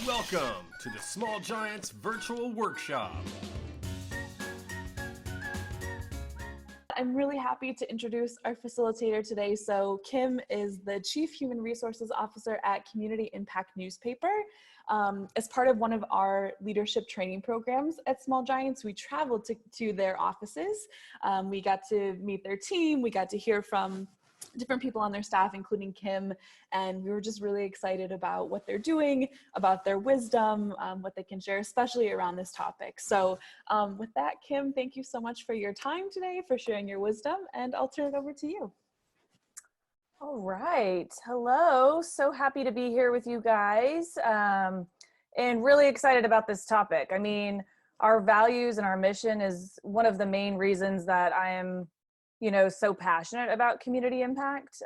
Welcome to the Small Giants Virtual Workshop. I'm really happy to introduce our facilitator today. So Kim is the Chief Human Resources Officer at Community Impact Newspaper. As part of one of our leadership training programs at Small Giants, we traveled to their offices. We got to meet their team. We got to hear from different people on their staff, including Kim, and we were just really excited about what they're doing, about their wisdom, what they can share, especially around this topic. So with that, Kim, thank you so much for your time today, for sharing your wisdom, and I'll turn it over to you. All right. Hello. So happy to be here with you guys, and really excited about this topic. I mean, our values and our mission is one of the main reasons that I am so passionate about community impact.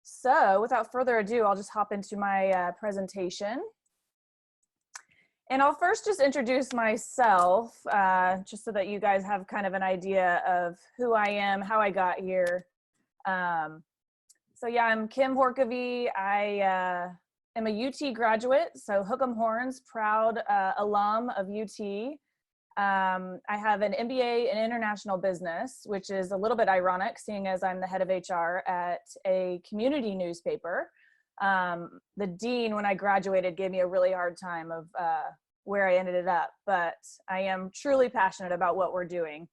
So without further ado, I'll just hop into my presentation. And I'll first just introduce myself, just so that you guys have kind of an idea of who I am, how I got here. So yeah, I'm Kim Horkovy. I am a UT graduate, so hook 'em horns, proud alum of UT. I have an MBA in international business, which is a little bit ironic, seeing as I'm the head of HR at a community newspaper. The dean, when I graduated, gave me a really hard time of where I ended up, but I am truly passionate about what we're doing.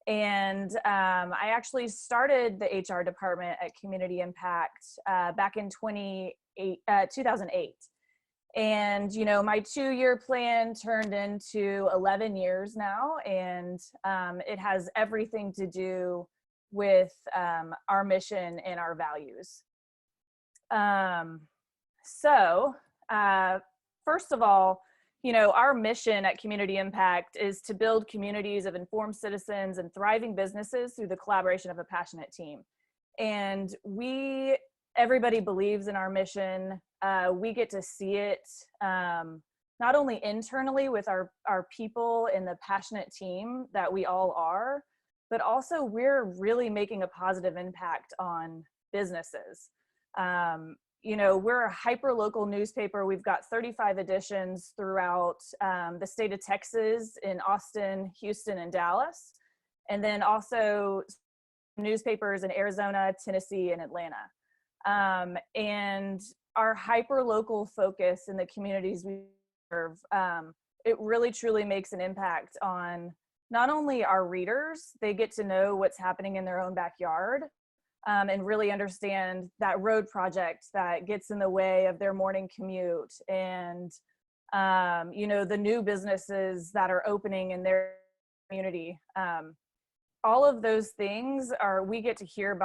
And I actually started the HR department at Community Impact back in 2008. And, my 2-year plan turned into 11 years now, and it has everything to do with our mission and our values. First of all, our mission at Community Impact is to build communities of informed citizens and thriving businesses through the collaboration of a passionate team. And everybody believes in our mission. We get to see it not only internally with our people and the passionate team that we all are, but also we're really making a positive impact on businesses. We're a hyper-local newspaper. We've got 35 editions throughout the state of Texas, in Austin, Houston, and Dallas, and then also newspapers in Arizona, Tennessee, and Atlanta. And our hyper-local focus in the communities we serve, it really truly makes an impact on not only our readers. They get to know what's happening in their own backyard, and really understand that road project that gets in the way of their morning commute, and the new businesses that are opening in their community. All of those things we get to hear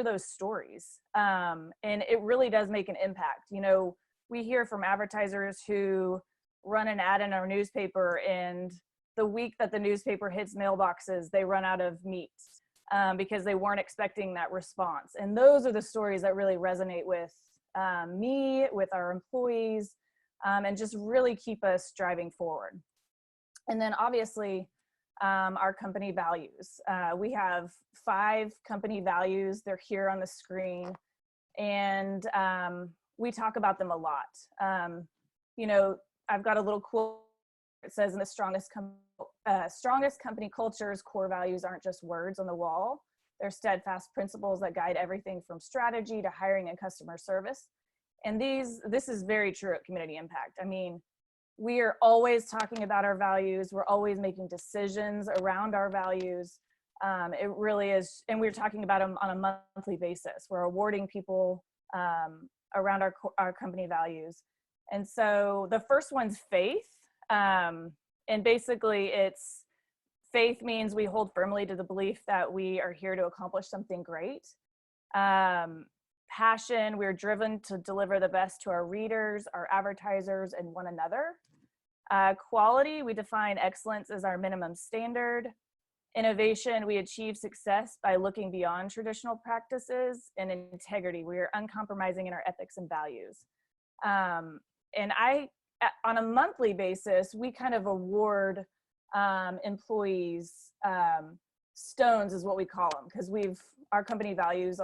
those stories. And it really does make an impact. We hear from advertisers who run an ad in our newspaper, and the week that the newspaper hits mailboxes, they run out of meat because they weren't expecting that response. And those are the stories that really resonate with me, with our employees, and just really keep us driving forward. And then obviously, our company values. We have 5 company values. They're here on the screen, and we talk about them a lot. I've got a little quote. It says, in the strongest company cultures, core values aren't just words on the wall. They're steadfast principles that guide everything from strategy to hiring and customer service. And this is very true at Community Impact. I mean, we are always talking about our values. We're always making decisions around our values. It really is, and we're talking about them on a monthly basis. We're awarding people around our company values. And so the first one's faith. And basically faith means we hold firmly to the belief that we are here to accomplish something great. Passion, we're driven to deliver the best to our readers, our advertisers, and one another. Quality, we define excellence as our minimum standard. Innovation, we achieve success by looking beyond traditional practices. And integrity, we are uncompromising in our ethics and values. And on a monthly basis, we kind of award employees stones, is what we call them, because our company values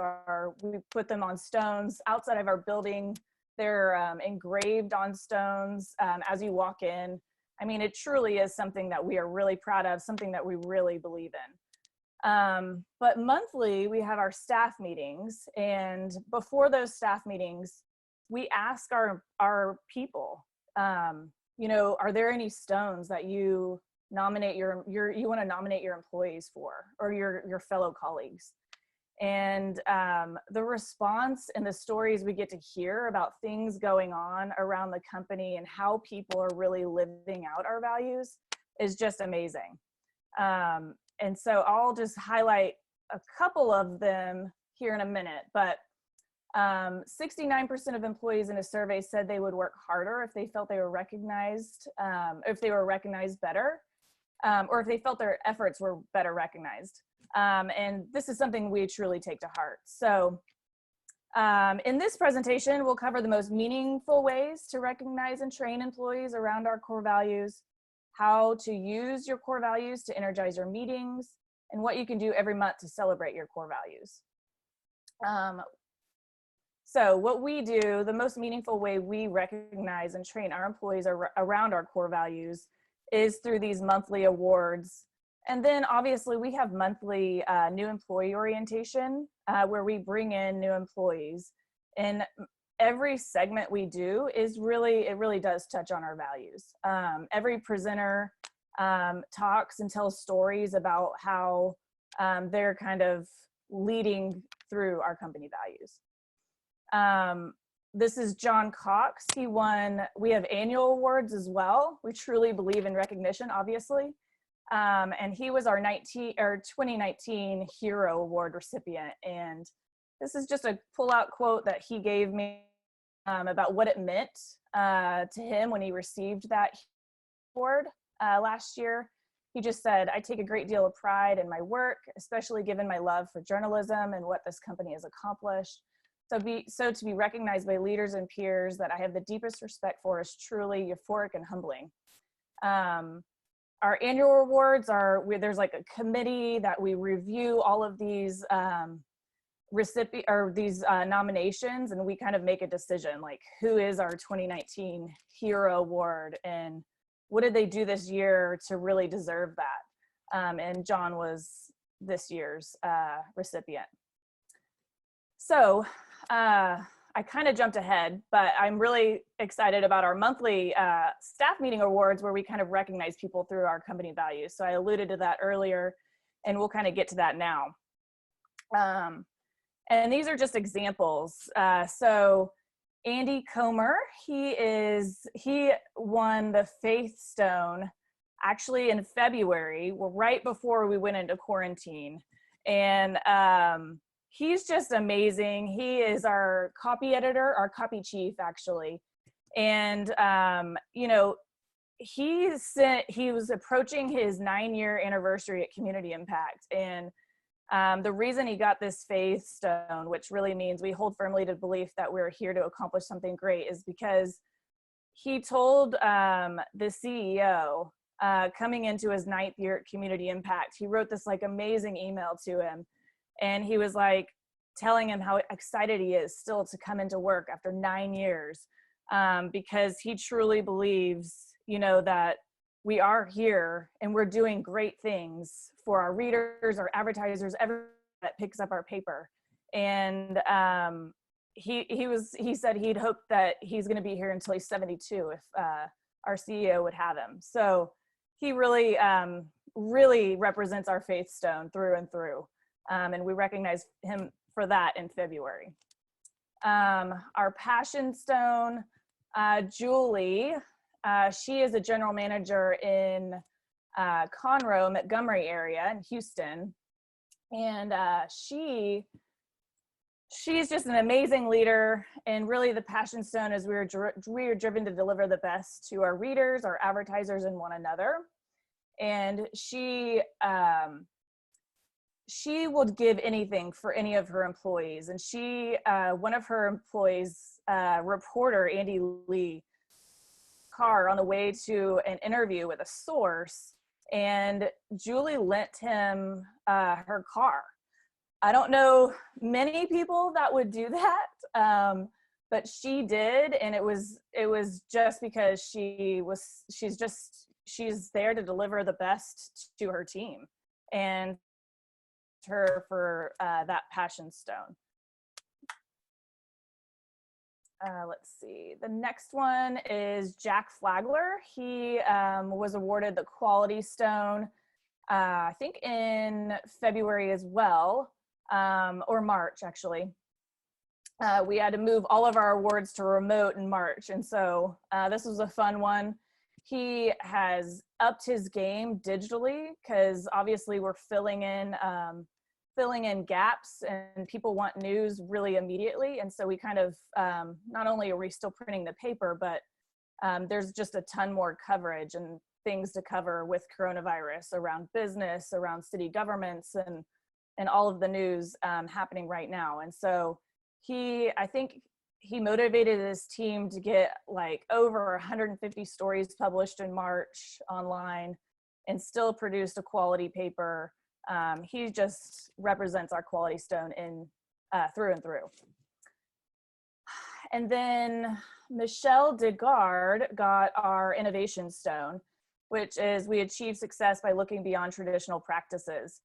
we put them on stones outside of our building They're engraved on stones as you walk in. I mean, it truly is something that we are really proud of, something that we really believe in. But monthly, we have our staff meetings. And before those staff meetings, we ask our people, you know, are there any stones that you nominate you want to nominate your employees for, or your fellow colleagues? And the response and the stories we get to hear about things going on around the company and how people are really living out our values is just amazing. And so I'll just highlight a couple of them here in a minute, but 69% of employees in a survey said they would work harder if they felt they were recognized, if they were recognized better, or if they felt their efforts were better recognized. And this is something we truly take to heart. So in this presentation, we'll cover the most meaningful ways to recognize and train employees around our core values, how to use your core values to energize your meetings, and what you can do every month to celebrate your core values. So what we do, the most meaningful way we recognize and train our employees around our core values is through these monthly awards. And then obviously we have monthly new employee orientation where we bring in new employees. And every segment we do is it really does touch on our values. Every presenter talks and tells stories about how they're kind of leading through our company values. This is John Cox. We have annual awards as well. We truly believe in recognition, obviously. And he was our 2019 Hero Award recipient. And this is just a pull-out quote that he gave me about what it meant to him when he received that award last year. He just said, "I take a great deal of pride in my work, especially given my love for journalism and what this company has accomplished. So to be recognized by leaders and peers that I have the deepest respect for is truly euphoric and humbling." Our annual awards there's like a committee that we review all of these nominations, and we kind of make a decision like who is our 2019 Hero Award and what did they do this year to really deserve that. And John was this year's recipient. So I kind of jumped ahead, but I'm really excited about our monthly staff meeting awards where we kind of recognize people through our company values. So I alluded to that earlier, and we'll kind of get to that now. And these are just examples. So Andy Comer, he won the Faith Stone actually in February, right before we went into quarantine. And he's just amazing. He is our copy editor, our copy chief, actually. And, you know, he was approaching his 9-year anniversary at Community Impact. And the reason he got this Faith Stone, which really means we hold firmly to the belief that we're here to accomplish something great, is because he told the CEO coming into his 9th year at Community Impact, he wrote this like amazing email to him. And he was like telling him how excited he is still to come into work after 9 years, because he truly believes, you know, that we are here and we're doing great things for our readers, our advertisers, everyone that picks up our paper. And he said he'd hoped that he's going to be here until he's 72 if our CEO would have him. So he really, really represents our Faith Stone through and through. And we recognize him for that in February. Our Passion Stone, Julie, she is a general manager in Conroe, Montgomery area in Houston. And she's just an amazing leader. And really the Passion Stone is we are driven to deliver the best to our readers, our advertisers, and one another. And she would give anything for any of her employees. And one of her employees, reporter Andy Lee, car on the way to an interview with a source, and Julie lent him her car. I don't know many people that would do that, but she did, and it was just because she's there to deliver the best to her team, and her for that passion stone. Let's see. The next one is Jack Flagler. He was awarded the Quality Stone, I think in February as well, or March actually. We had to move all of our awards to remote in March, and so this was a fun one. He has upped his game digitally because obviously we're filling in gaps, and people want news really immediately. And so we kind of, not only are we still printing the paper, but there's just a ton more coverage and things to cover with coronavirus around business, around city governments, and all of the news happening right now. And so I think he motivated his team to get like over 150 stories published in March online, and still produced a quality paper. He just represents our Quality Stone in through and through. And then Michelle Degard got our Innovation Stone, which is we achieve success by looking beyond traditional practices.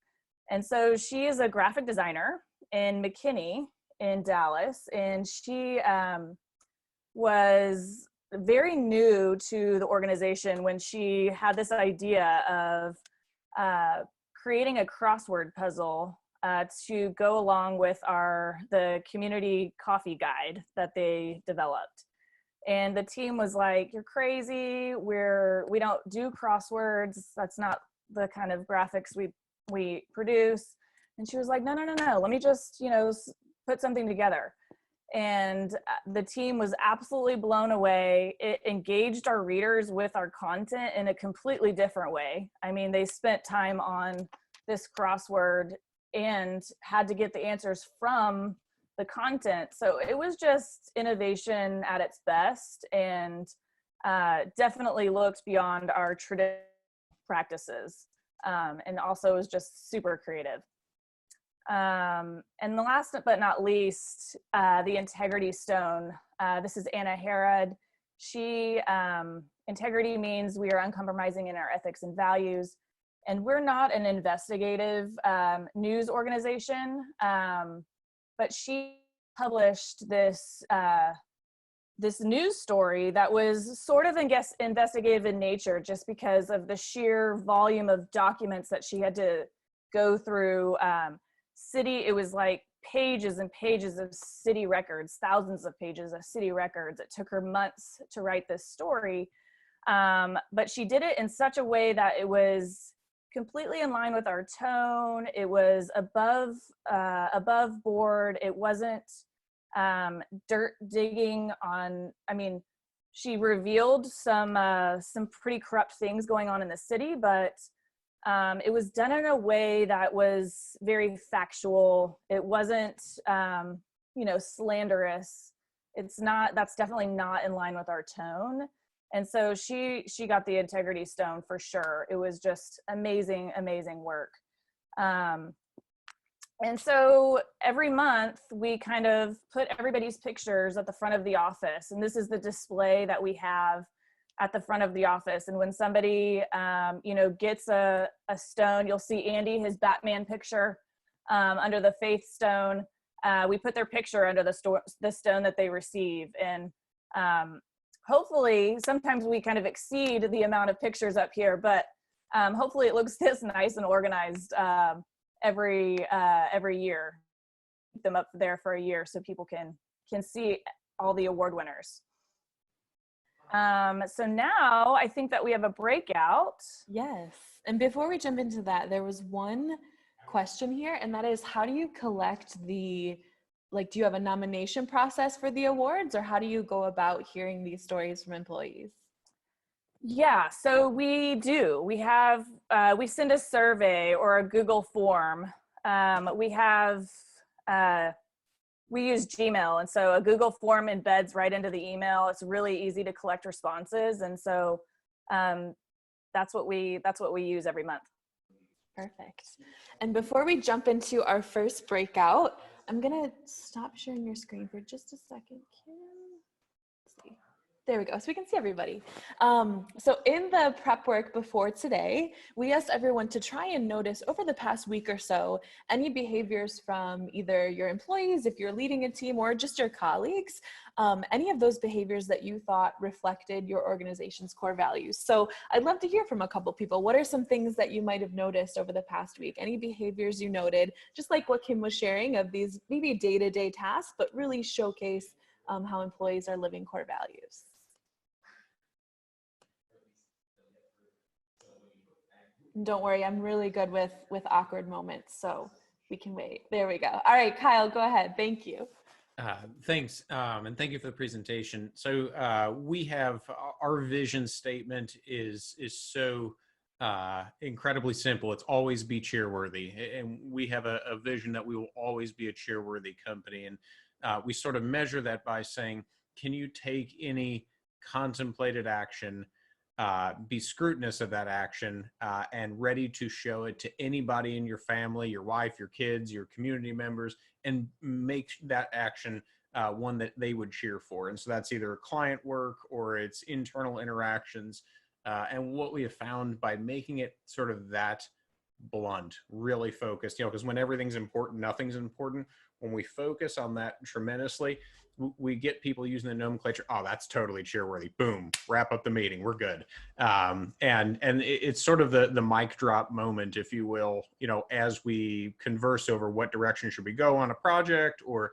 And so she is a graphic designer in McKinney in Dallas, and she was very new to the organization when she had this idea of creating a crossword puzzle to go along with the community coffee guide that they developed. And the team was like, "You're crazy. We don't do crosswords. That's not the kind of graphics we produce." And she was like, "No. Let me just, put something together." And the team was absolutely blown away. It engaged our readers with our content in a completely different way. I mean, they spent time on this crossword and had to get the answers from the content. So it was just innovation at its best, and definitely looked beyond our traditional practices, and also was just super creative. And the last but not least, the Integrity Stone. This is Anna Herod. Integrity means we are uncompromising in our ethics and values. And we're not an investigative news organization, but she published this news story that was sort of, investigative in nature, just because of the sheer volume of documents that she had to go through. It was like pages and pages of city records, thousands of pages of city records. It took her months to write this story, but she did it in such a way that it was completely in line with our tone. It was above board. It wasn't dirt digging on. I mean, she revealed some pretty corrupt things going on in the city, but it was done in a way that was very factual. It wasn't, slanderous. That's definitely not in line with our tone. And so she got the Integrity Stone for sure. It was just amazing, amazing work. And so every month we kind of put everybody's pictures at the front of the office. And this is the display that we have at the front of the office. And when somebody, gets a stone, you'll see Andy, his Batman picture under the Faith Stone. We put their picture under the stone that they receive. And hopefully, sometimes we kind of exceed the amount of pictures up here, but hopefully it looks this nice and organized every year. Keep them up there for a year so people can see all the award winners. So now I think that we have a breakout. Yes. And before we jump into that, there was one question here, and that is, how do you collect do you have a nomination process for the awards, or how do you go about hearing these stories from employees? Yeah, so we do. We have, we send a survey or a Google form. We use Gmail, and so a Google form embeds right into the email. It's really easy to collect responses, and so that's what we use every month. Perfect. And before we jump into our first breakout, I'm gonna stop sharing your screen for just a second, Kim. see. There we go, so we can see everybody. So in the prep work before today, we asked everyone to try and notice over the past week or so, any behaviors from either your employees, if you're leading a team, or just your colleagues, any of those behaviors that you thought reflected your organization's core values. So I'd love to hear from a couple people. What are some things that you might have noticed over the past week? Any behaviors you noted, just like what Kim was sharing of these maybe day-to-day tasks, but really showcase how employees are living core values. Don't worry, I'm really good with awkward moments, so we can wait. There we go. All right, Kyle, go ahead. Thank you. Thanks, and thank you for the presentation. So we have our vision statement is so incredibly simple. It's always be cheerworthy, and we have a vision that we will always be a cheerworthy company. And we sort of measure that by saying, can you take any contemplated action, be scrutinous of that action, and ready to show it to anybody in your family, your wife, your kids, your community members, and make that action one that they would cheer for. And so that's either client work or it's internal interactions. And what we have found by making it sort of that blunt, really focused, because when everything's important, nothing's important. When we focus on that tremendously, we get people using the nomenclature. Oh, that's totally cheerworthy. Boom, wrap up the meeting. We're good. And it's sort of the mic drop moment, if you will, as we converse over what direction should we go on a project, or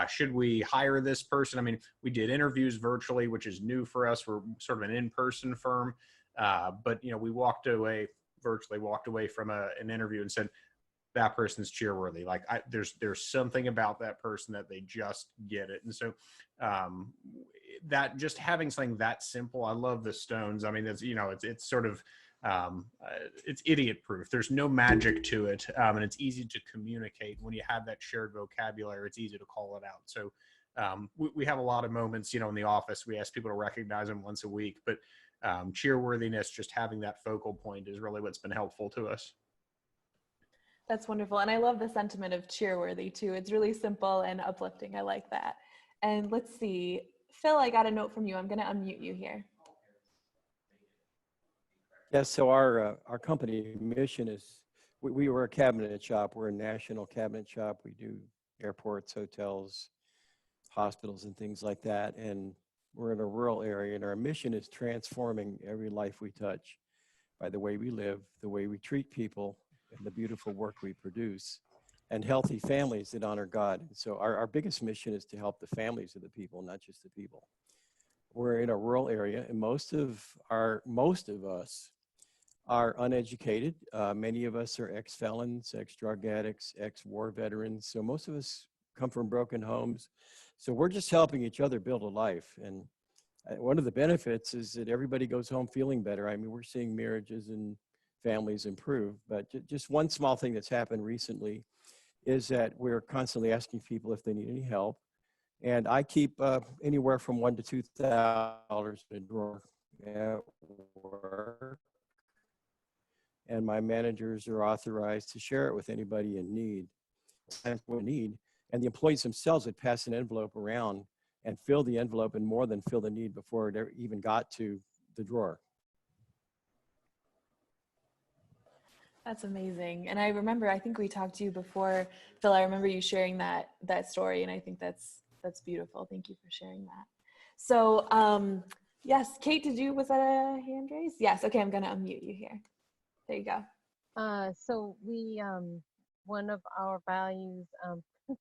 should we hire this person? I mean, we did interviews virtually, which is new for us. We're sort of an in-person firm. But, we walked away from an interview and said, that person's cheerworthy. Like there's something about that person that they just get it. And so that just having something that simple, I love the Stones. I mean, it's sort of, it's idiot proof. There's no magic to it. And it's easy to communicate. When you have that shared vocabulary, it's easy to call it out. So we have a lot of moments, in the office, we ask people to recognize them once a week, but cheerworthiness, just having that focal point is really what's been helpful to us. That's wonderful. And I love the sentiment of cheerworthy too. It's really simple and uplifting. I like that. And let's see, Phil, I got a note from you. I'm going to unmute you here. Yes, so our company mission is, we were a cabinet shop. We're a national cabinet shop. We do airports, hotels, hospitals, and things like that. And we're in a rural area, and our mission is transforming every life we touch by the way we live, the way we treat people, and the beautiful work we produce, and healthy families that honor God. And so our biggest mission is to help the families of the people, not just the people. We're in a rural area, and most of us are uneducated. Many of us are ex-felons, ex-drug addicts, ex-war veterans. So most of us come from broken homes. So we're just helping each other build a life. And one of the benefits is that everybody goes home feeling better. I mean, we're seeing marriages and families improve. But just one small thing that's happened recently is that we're constantly asking people if they need any help. And I keep anywhere from $1,000 to $2,000 in a drawer at work. And my managers are authorized to share it with anybody in need. And the employees themselves would pass an envelope around and fill the envelope and more than fill the need before it even got to the drawer. That's amazing. And I think we talked to you before, Phil. I remember you sharing that story, and I think that's beautiful. Thank you for sharing that. So yes, Kate, was that a hand raise? Yes. Okay, I'm going to unmute you here. There you go. So we, one of our values,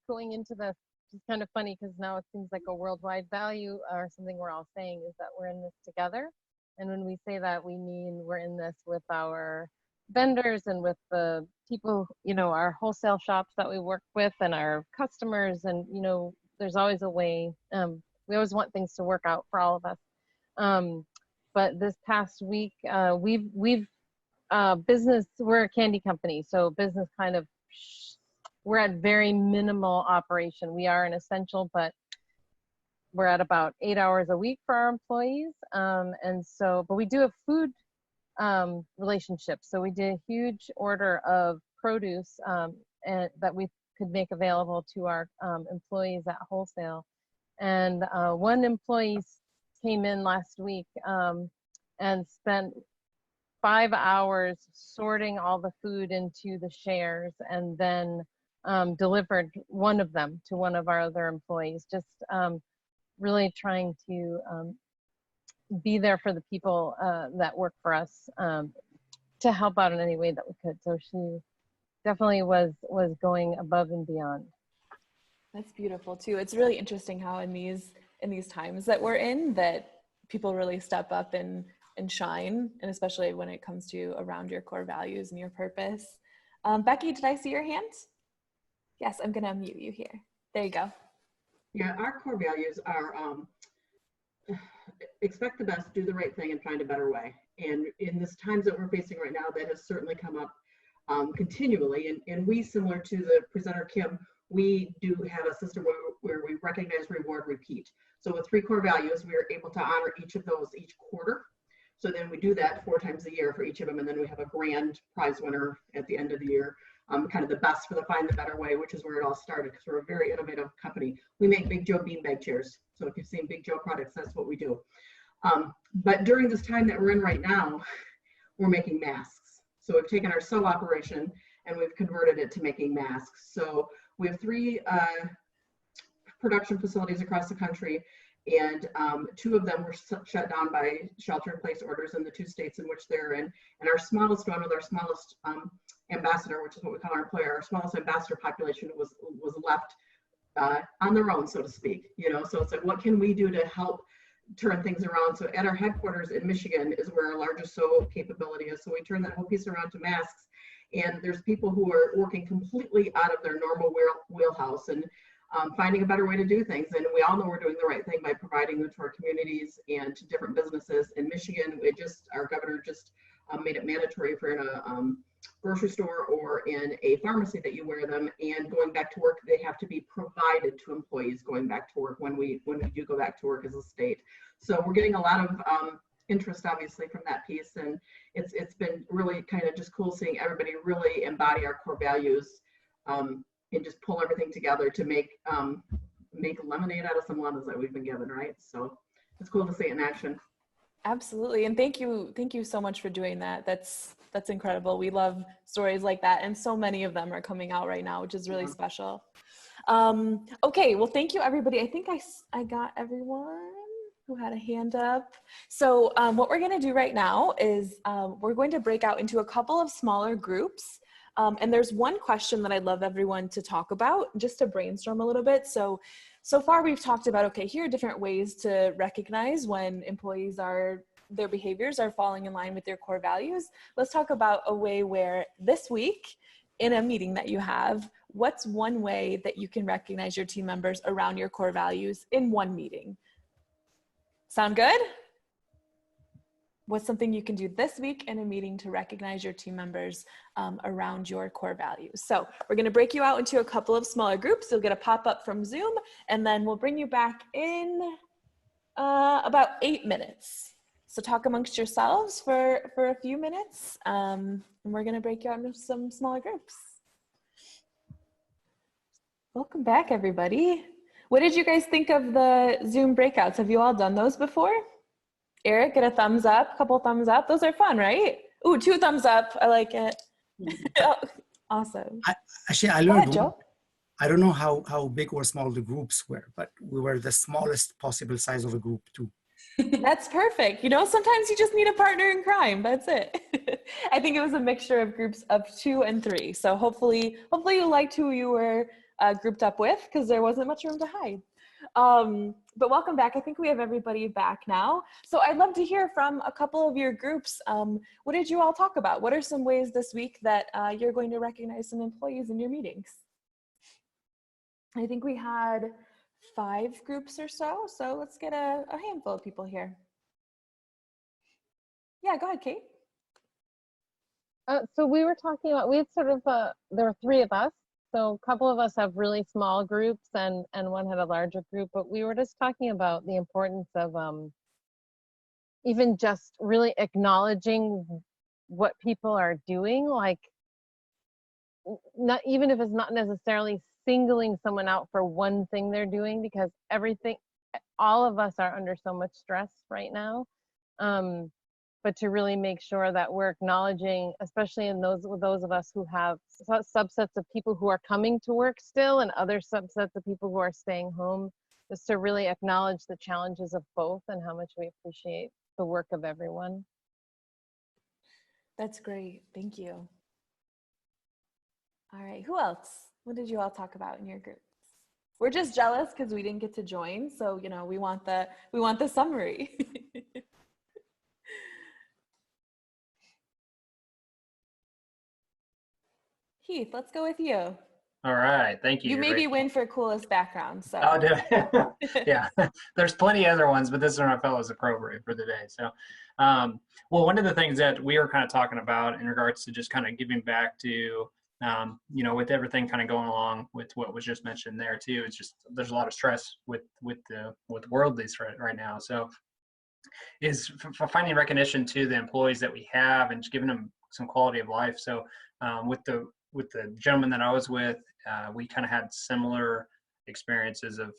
going into this, it's kind of funny because now it seems like a worldwide value or something we're all saying is that we're in this together. And when we say that, we mean we're in this with our vendors and with the people, our wholesale shops that we work with and our customers. And, there's always a way, we always want things to work out for all of us. But this past week, we've business, we're a candy company. So business we're at very minimal operation. We are an essential, but we're at about 8 hours a week for our employees. But we do have food relationships. So we did a huge order of produce and that we could make available to our employees at wholesale. And one employee came in last week and spent 5 hours sorting all the food into the shares, and then delivered one of them to one of our other employees. Just really trying to be there for the people that work for us, to help out in any way that we could. So she definitely was going above and beyond. That's beautiful too. It's really interesting how in these times that we're in, that people really step up and shine, and especially when it comes to around your core values and your purpose. Becky, did I see your hand? Yes, I'm gonna unmute you here. There you go. Yeah, our core values are expect the best, do the right thing, and find a better way. And in this times that we're facing right now, that has certainly come up continually. And we, similar to the presenter Kim, we do have a system where we recognize, reward, repeat. So with 3 core values, we are able to honor each of those each quarter. So then we do that 4 times a year for each of them, and then we have a grand prize winner at the end of the year. Kind of the best for the Find the Better Way, which is where it all started, because we're a very innovative company. We make Big Joe beanbag chairs. So if you've seen Big Joe products, that's what we do. But during this time that we're in right now, we're making masks. So we've taken our sew operation and we've converted it to making masks. So we have 3 production facilities across the country, and 2 of them were shut down by shelter-in-place orders in the 2 states in which they're in. And our smallest one, with our smallest ambassador, which is what we call our employer, our smallest ambassador population was left on their own, so to speak. You know, so it's like, what can we do to help turn things around? So at our headquarters in Michigan is where our largest sew capability is. So we turn that whole piece around to masks, and there's people who are working completely out of their normal wheelhouse and finding a better way to do things. And we all know we're doing the right thing by providing them to our communities and to different businesses. In Michigan, our governor just made it mandatory for in a grocery store or in a pharmacy that you wear them. And going back to work, they have to be provided to employees going back to work when we do go back to work as a state. So we're getting a lot of interest, obviously, from that piece, and it's been really kind of just cool seeing everybody really embody our core values and just pull everything together to make lemonade out of some lemons that we've been given, right? So it's cool to see it in action. Absolutely, and thank you so much for doing that. That's incredible. We love stories like that, and so many of them are coming out right now, which is really special. Okay, well, thank you, everybody. I think I got everyone who had a hand up. So what we're going to do right now is we're going to break out into a couple of smaller groups. And there's one question that I'd love everyone to talk about, just to brainstorm a little bit. So far we've talked about, okay, here are different ways to recognize when employees their behaviors are falling in line with their core values. Let's talk about a way where this week, in a meeting that you have, what's one way that you can recognize your team members around your core values in one meeting? Sound good? What's something you can do this week in a meeting to recognize your team members around your core values? So we're going to break you out into a couple of smaller groups. You'll get a pop-up from Zoom, and then we'll bring you back in about 8 minutes. So talk amongst yourselves for a few minutes, and we're going to break you out into some smaller groups. Welcome back, everybody. What did you guys think of the Zoom breakouts? Have you all done those before? Eric, get a thumbs up, couple thumbs up. Those are fun, right? Ooh, 2 thumbs up. I like it. Oh, awesome. Actually, I learned. I don't know how big or small the groups were, but we were the smallest possible size of a group too. That's perfect. You know, sometimes you just need a partner in crime. That's it. I think it was a mixture of groups of 2 and 3. So hopefully you liked who you were grouped up with, because there wasn't much room to hide. But welcome back. I think we have everybody back now. So I'd love to hear from a couple of your groups. What did you all talk about? What are some ways this week that you're going to recognize some employees in your meetings? I think we had 5 groups or so. So let's get a handful of people here. Yeah, go ahead, Kate. So we were talking about, we had sort of, there were 3 of us. So a couple of us have really small groups and one had a larger group, but we were just talking about the importance of even just really acknowledging what people are doing, like not even if it's not necessarily singling someone out for one thing they're doing, because everything, all of us are under so much stress right now. But to really make sure that we're acknowledging, especially in those of us who have subsets of people who are coming to work still and other subsets of people who are staying home, is to really acknowledge the challenges of both and how much we appreciate the work of everyone. That's great. Thank you. All right. Who else? What did you all talk about in your groups? We're just jealous because we didn't get to join. So, we want the summary. Heath, let's go with you. All right, thank you. You maybe win for coolest background. So. Oh, yeah. There's plenty of other ones, but this one I felt was appropriate for the day. So, well, one of the things that we were kind of talking about in regards to just kind of giving back to, with everything kind of going along with what was just mentioned there too, it's just there's a lot of stress with the world these right now. So, is for finding recognition to the employees that we have and just giving them some quality of life. So, with the gentleman that I was with, we kind of had similar experiences of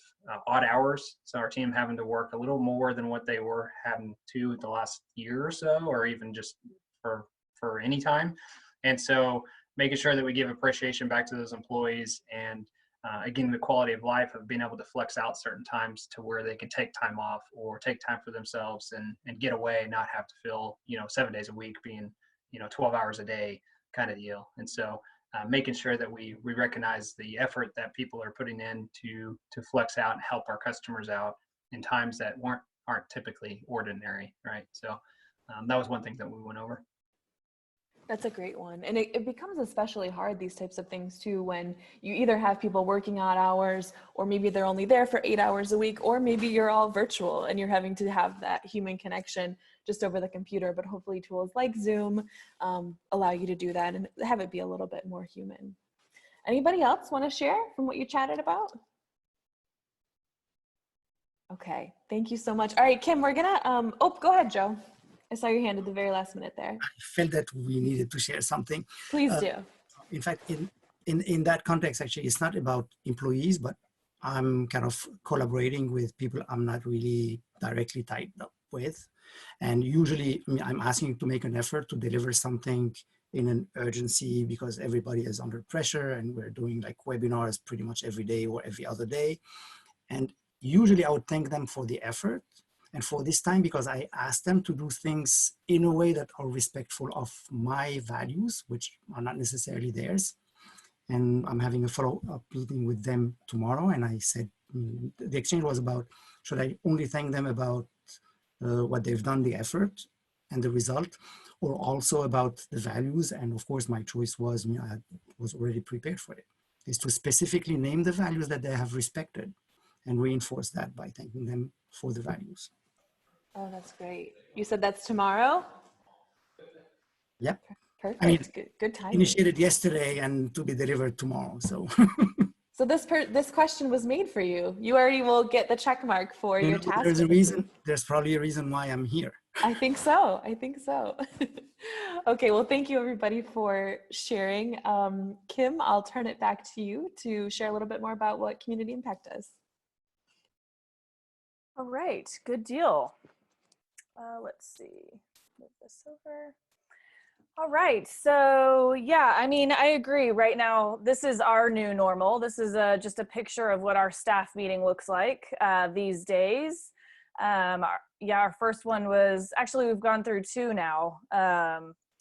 odd hours. So our team having to work a little more than what they were having to the last year or so, or even just for any time. And so making sure that we give appreciation back to those employees, and again, the quality of life of being able to flex out certain times to where they can take time off or take time for themselves and get away, not have to feel, 7 days a week being, 12 hours a day kind of deal. And so making sure that we recognize the effort that people are putting in to flex out and help our customers out in times that aren't typically ordinary, right? So that was one thing that we went over. That's a great one. And it becomes especially hard, these types of things too, when you either have people working odd hours, or maybe they're only there for 8 hours a week, or maybe you're all virtual and you're having to have that human connection just over the computer. But hopefully tools like Zoom allow you to do that and have it be a little bit more human. Anybody else want to share from what you chatted about? Okay, thank you so much. All right, Kim, we're gonna, go ahead, Joe. I saw your hand at the very last minute there. I felt that we needed to share something. Please do. In fact, in that context, actually, it's not about employees, but I'm kind of collaborating with people I'm not really directly tied up with. And usually, I'm asking to make an effort to deliver something in an urgency because everybody is under pressure, and we're doing like webinars pretty much every day or every other day. And usually I would thank them for the effort. And for this time, because I asked them to do things in a way that are respectful of my values, which are not necessarily theirs. And I'm having a follow-up meeting with them tomorrow. And I said, the exchange was about, should I only thank them about what they've done, the effort and the result, or also about the values? And of course, my choice was, I was already prepared for it, is to specifically name the values that they have respected and reinforce that by thanking them for the values. Oh, that's great. You said that's tomorrow? Yep. Perfect. I mean, good timing. Initiated yesterday and to be delivered tomorrow. So, so this question was made for you. You already will get the check mark for your task. There's a reason. There's probably a reason why I'm here. I think so. Okay. Well, thank you everybody for sharing. Kim, I'll turn it back to you to share a little bit more about what community impact does. All right. Good deal. Let's see, move this over. All right, so yeah, I mean, I agree. Right now, this is our new normal. This is just a picture of what our staff meeting looks like these days. Our first one was, actually we've gone through 2 now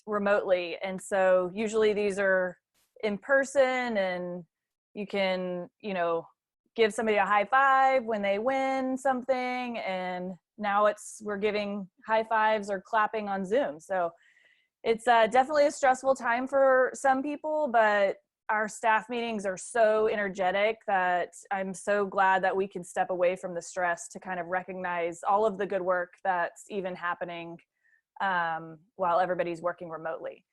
remotely. And so usually these are in person and you can, give somebody a high five when they win something, and now we're giving high fives or clapping on Zoom. So it's definitely a stressful time for some people, but our staff meetings are so energetic that I'm so glad that we can step away from the stress to kind of recognize all of the good work that's even happening while everybody's working remotely.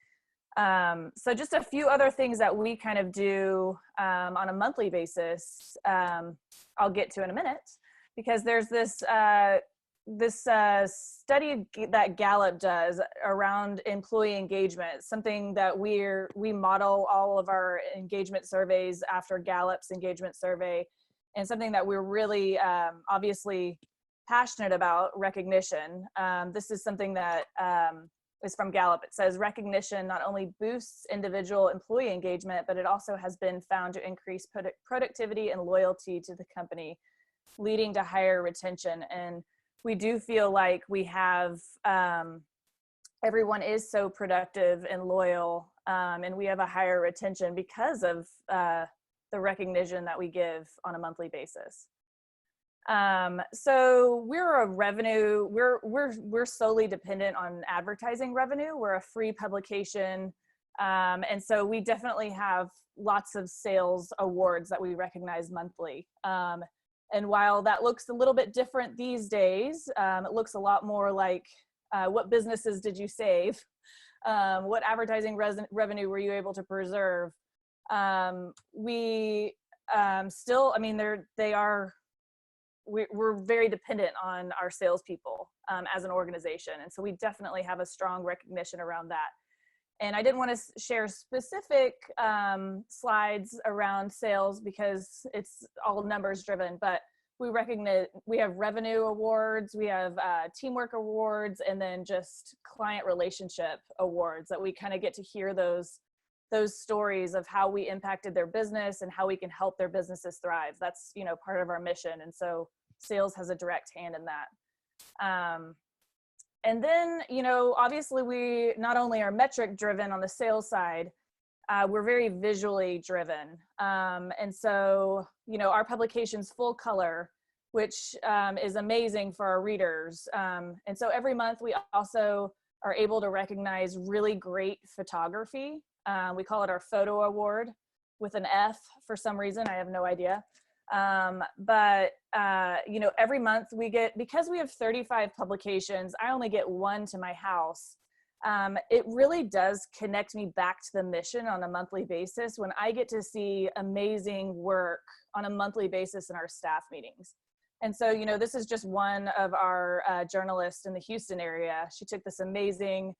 So just a few other things that we kind of do on a monthly basis, I'll get to in a minute, because there's this study that Gallup does around employee engagement, something that we model all of our engagement surveys after Gallup's engagement survey. and something that we're really obviously passionate about, recognition. This is something that is from Gallup. It says recognition not only boosts individual employee engagement, but it also has been found to increase productivity and loyalty to the company, leading to higher retention. And we do feel like we have, everyone is so productive and loyal, and we have a higher retention because of the recognition that we give on a monthly basis. So we're a revenue, we're solely dependent on advertising revenue. We're a free publication. And so we definitely have lots of sales awards that we recognize monthly. And while that looks a little bit different these days, it looks a lot more like what businesses did you save? What advertising revenue were you able to preserve? We still, I mean, we're very dependent on our salespeople as an organization. And so we definitely have a strong recognition around that. And I didn't want to share specific slides around sales because it's all numbers driven, but we recognize, we have revenue awards, we have teamwork awards, and then just client relationship awards that we kind of get to hear those stories of how we impacted their business and how we can help their businesses thrive. That's, you know, part of our mission. And so sales has a direct hand in that. And then, you know, obviously we not only are metric driven on the sales side, we're very visually driven. And so, you know, our publication's full color, which is amazing for our readers. And so every month we also are able to recognize really great photography. We call it our photo award with an F for some reason, I have no idea. But you know, every month we get, because we have 35 publications, I only get one to my house. It really does connect me back to the mission on a monthly basis when I get to see amazing work on a monthly basis in our staff meetings. And so, you know, this is just one of our journalists in the Houston area. She took this amazing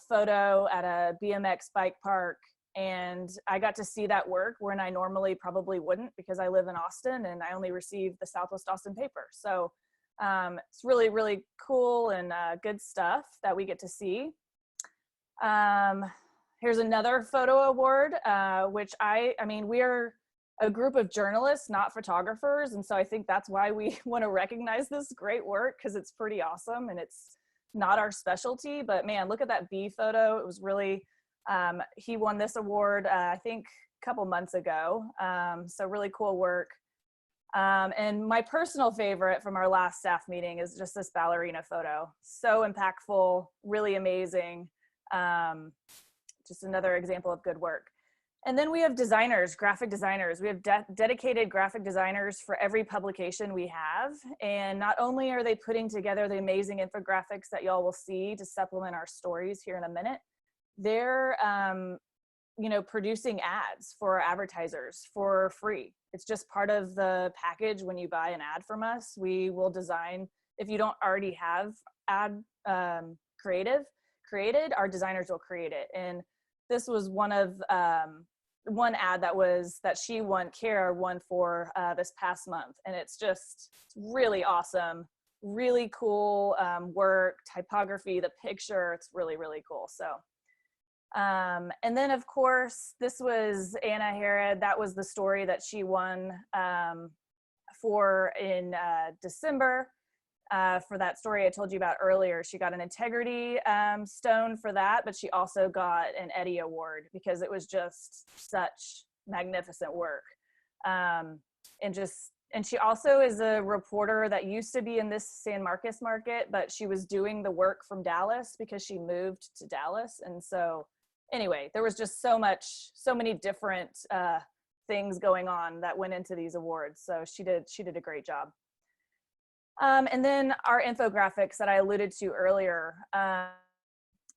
photo at a BMX bike park, and I got to see that work when I normally probably wouldn't, because I live in Austin and I only receive the Southwest Austin paper. So it's really, really cool and good stuff that we get to see. Here's another photo award, which I mean, we are a group of journalists, not photographers. And so I think that's why we want to recognize this great work, because it's pretty awesome and it's not our specialty. But man, look at that bee photo. It was really, he won this award, I think a couple months ago. So really cool work. And my personal favorite from our last staff meeting is just this ballerina photo. So impactful, really amazing. Just another example of good work. And then we have designers, graphic designers. We have dedicated graphic designers for every publication we have. And not only are they putting together the amazing infographics that y'all will see to supplement our stories here in a minute, they're you know, producing ads for our advertisers for free. It's just part of the package. When you buy an ad from us, we will design, if you don't already have ad created, our designers will create it. And this was one of one ad that she won, Kara won for this past month. And it's just really awesome, really cool work, typography, the picture, it's really, really cool. So and then of course, this was Anna Herod. That was the story that she won for in December. For that story I told you about earlier, she got an integrity stone for that, but she also got an Eddie Award because it was just such magnificent work. And she also is a reporter that used to be in this San Marcos market, but she was doing the work from Dallas because she moved to Dallas. And so anyway, there was just so many different things going on that went into these awards. So she did a great job. And then our infographics that I alluded to earlier.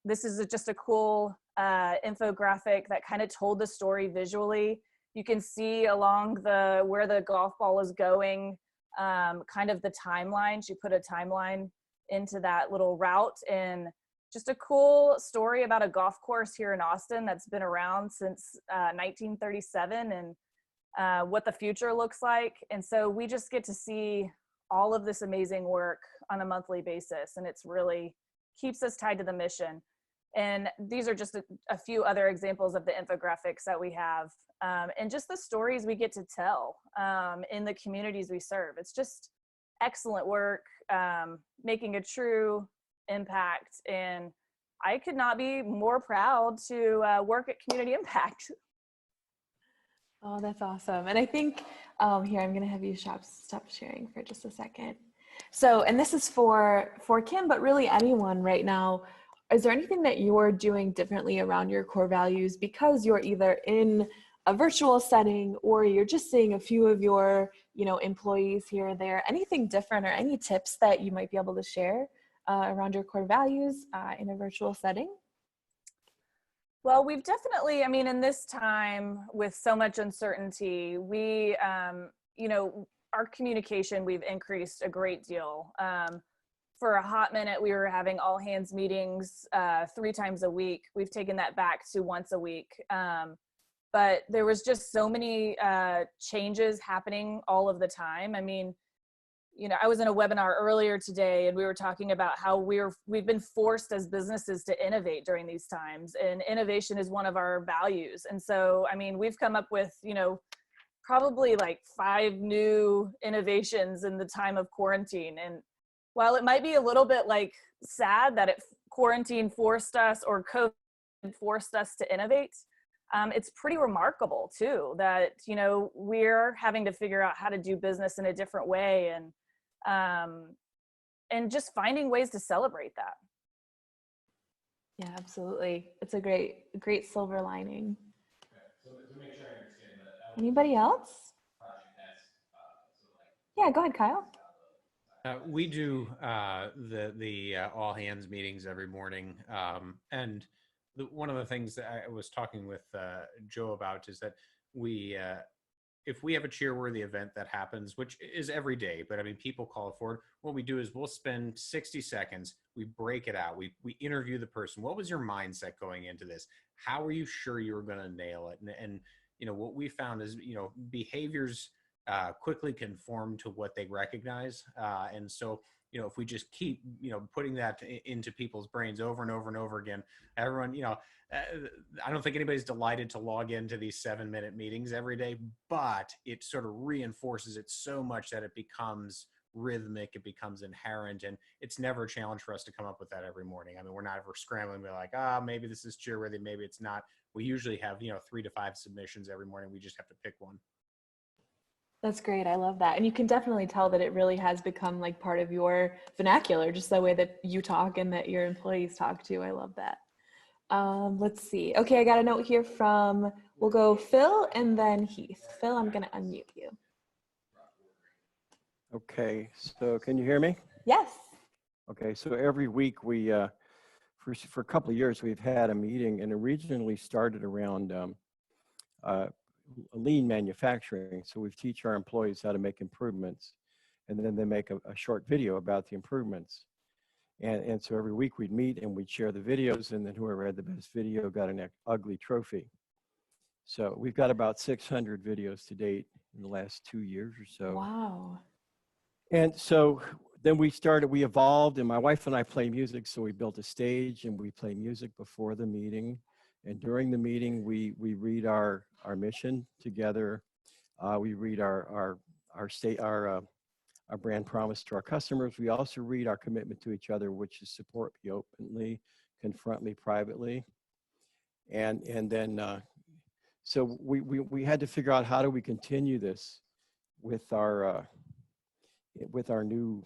This is just a cool infographic that kind of told the story visually. You can see along where the golf ball is going, kind of the timeline. She put a timeline into that little route, and just a cool story about a golf course here in Austin that's been around since 1937. And what the future looks like. And so we just get to see all of this amazing work on a monthly basis. And it's really keeps us tied to the mission. And these are just a few other examples of the infographics that we have, and just the stories we get to tell in the communities we serve. It's just excellent work, making a true impact. And I could not be more proud to work at Community Impact. Oh, that's awesome. And I think here, I'm going to have you stop sharing for just a second. So, and this is for Kim, but really anyone right now. Is there anything that you're doing differently around your core values because you're either in a virtual setting or you're just seeing a few of your, employees here or there? Anything different or any tips that you might be able to share around your core values in a virtual setting? Well, we've definitely, in this time with so much uncertainty, we, our communication, we've increased a great deal. For a hot minute, we were having all hands meetings 3 times a week. We've taken that back to once a week. But there was just so many changes happening all of the time. I was in a webinar earlier today and we were talking about how we've been forced as businesses to innovate during these times, and innovation is one of our values. And so, we've come up with, probably like 5 new innovations in the time of quarantine. And while it might be a little bit sad that quarantine forced us, or COVID forced us to innovate, it's pretty remarkable too that, we're having to figure out how to do business in a different way, and just finding ways to celebrate that. Yeah, absolutely. It's a great silver lining. So to make sure I understand that. Anybody else? Yeah, go ahead, Kyle. We do the all hands meetings every morning, and one of the things that I was talking with Joe about is that if we have a cheer-worthy event that happens, which is every day, but people call it forward, what we do is we'll spend 60 seconds, we break it out, we interview the person. What was your mindset going into this? How are you sure you were going to nail it? And what we found is, behaviors quickly conform to what they recognize. And so, if we just keep, putting that into people's brains over and over and over again, everyone, I don't think anybody's delighted to log into these 7-minute meetings every day, but it sort of reinforces it so much that it becomes rhythmic, it becomes inherent, and it's never a challenge for us to come up with that every morning. We're not ever scrambling, we're like, maybe this is cheer-worthy, maybe it's not. We usually have, 3 to 5 submissions every morning. We just have to pick one. That's great. I love that. And you can definitely tell that it really has become part of your vernacular, just the way that you talk and that your employees talk to. I love that. Let's see. Okay, I got a note here we'll go Phil and then Heath. Phil, I'm going to unmute you. Okay, so can you hear me? Yes. Okay, so every week we, for a couple of years, we've had a meeting, and originally started around lean manufacturing. So we teach our employees how to make improvements, and then they make a short video about the improvements. And so every week we'd meet and we'd share the videos, and then whoever had the best video got an ugly trophy. So we've got about 600 videos to date in the last 2 years or so. Wow. And so then we evolved, and my wife and I play music. So we built a stage and we play music before the meeting. And during the meeting, we read our mission together. We read our brand promise to our customers. We also read our commitment to each other, which is support me openly, confront me privately. And then, so we had to figure out, how do we continue this with our new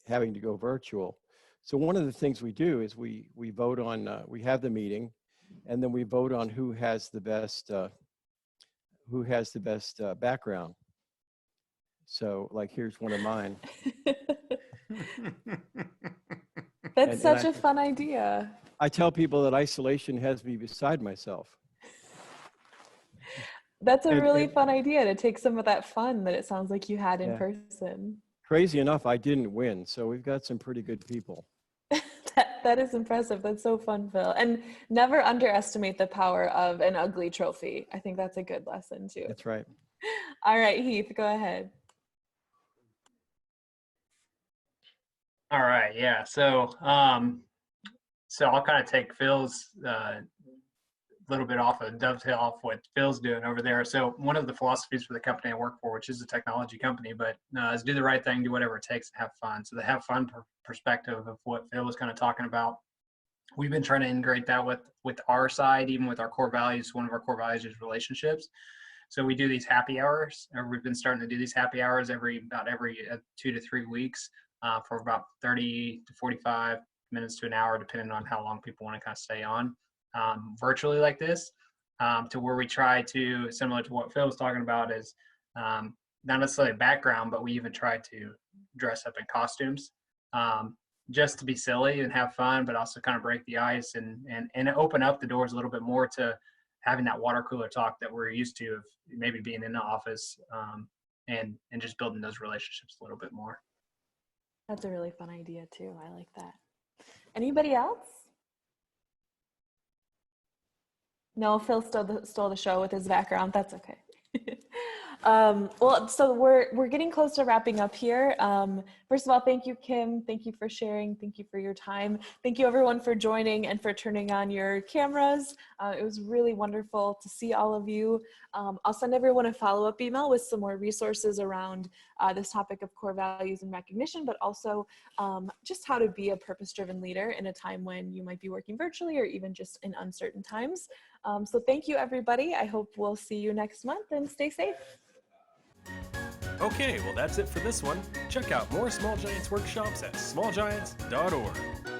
having to go virtual. So one of the things we do is we vote on, we have the meeting, and then we vote on who has the best background. So here's one of mine. That's such a fun idea. I tell people that isolation has me beside myself. That's a really fun idea, to take some of that fun that it sounds like you had in Yeah. person. Crazy enough, I didn't win, so we've got some pretty good people. That is impressive. That's so fun, Phil. And never underestimate the power of an ugly trophy. I think that's a good lesson too. That's right. All right, Heath, go ahead. All right, yeah. So I'll kind of take Phil's little bit dovetail off what Phil's doing over there. So one of the philosophies for the company I work for, which is a technology company, but is do the right thing, do whatever it takes, and have fun. So the have fun perspective of what Phil was kind of talking about, we've been trying to integrate that with our side, even with our core values. One of our core values is relationships. So we do these happy hours, or we've been starting to do these happy hours every 2 to 3 weeks for about 30 to 45 minutes to an hour, depending on how long people want to kind of stay on. Virtually like this, to where we try to, similar to what Phil was talking about, is not necessarily background, but we even try to dress up in costumes just to be silly and have fun, but also kind of break the ice and open up the doors a little bit more to having that water cooler talk that we're used to, of maybe being in the office and just building those relationships a little bit more. That's a really fun idea too. I like that. Anybody else? No, Phil stole the show with his background. That's okay. Well, so we're getting close to wrapping up here. First of all, thank you, Kim. Thank you for sharing. Thank you for your time. Thank you, everyone, for joining and for turning on your cameras. It was really wonderful to see all of you. I'll send everyone a follow-up email with some more resources around this topic of core values and recognition, but also just how to be a purpose-driven leader in a time when you might be working virtually or even just in uncertain times. So thank you, everybody. I hope we'll see you next month, and stay safe. Okay, well that's it for this one. Check out more Small Giants workshops at smallgiants.org.